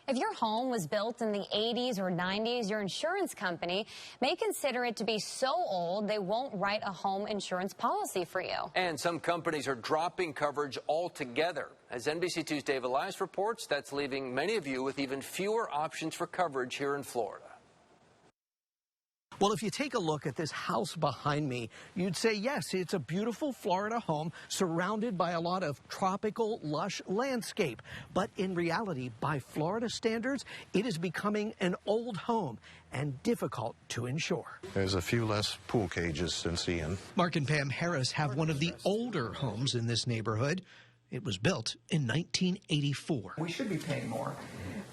If your home was built in the 80s or 90s, your insurance company may consider it to be so old they won't write a home insurance policy for you. And some companies are dropping coverage altogether. As NBC2's Dave Elias reports, that's leaving many of you with even fewer options for coverage here in Florida. Well, if you take a look at this house behind me, you'd say, yes, it's a beautiful Florida home surrounded by a lot of tropical, lush landscape. But in reality, by Florida standards, it is becoming an old home and difficult to insure. There's a few less pool cages since Ian. Mark and Pam Harris have one of the older homes in this neighborhood. It was built in 1984. We should be paying more,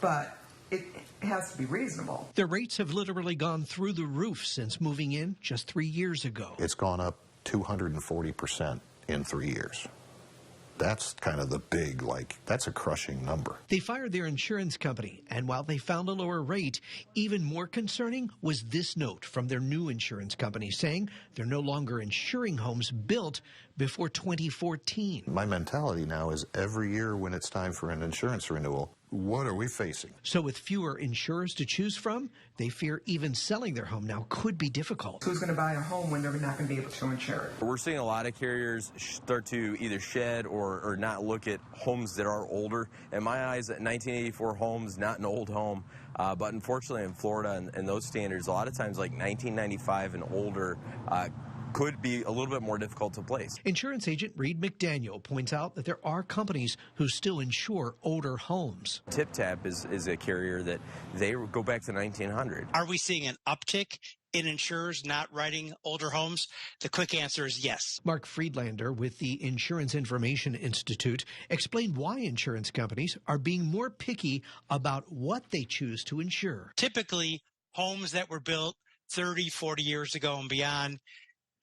but it has to be reasonable. The rates have literally gone through the roof since moving in just 3 years ago. It's gone up 240% in 3 years. That's kind of the big, that's a crushing number. They fired their insurance company, and while they found a lower rate, even more concerning was this note from their new insurance company saying they're no longer insuring homes built before 2014. My mentality now is every year when it's time for an insurance renewal, what are we facing? So with fewer insurers to choose from, they fear even selling their home now could be difficult. Who's going to buy a home when they're not going to be able to insure it? We're seeing a lot of carriers start to either shed or not look at homes that are older. In my eyes, a 1984 home is not an old home, but unfortunately in Florida and those standards, a lot of times like 1995 and older could be a little bit more difficult to place. Insurance agent Reed McDaniel points out that there are companies who still insure older homes. TipTap is a carrier that they go back to 1900. Are we seeing an uptick in insurers not writing older homes? The quick answer is yes. Mark Friedlander with the Insurance Information Institute explained why insurance companies are being more picky about what they choose to insure. Typically, homes that were built 30, 40 years ago and beyond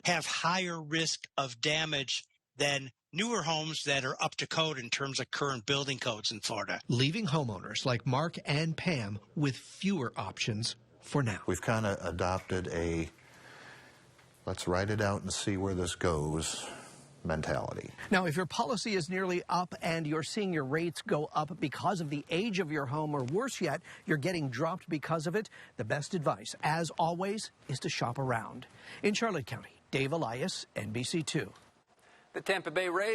have higher risk of damage than newer homes that are up to code in terms of current building codes in Florida. Leaving homeowners like Mark and Pam with fewer options for now. We've kind of adopted a let's write it out and see where this goes mentality. Now, if your policy is nearly up and you're seeing your rates go up because of the age of your home, or worse yet, you're getting dropped because of it, the best advice, as always, is to shop around. In Charlotte County, Dave Elias, NBC2. The Tampa Bay Rays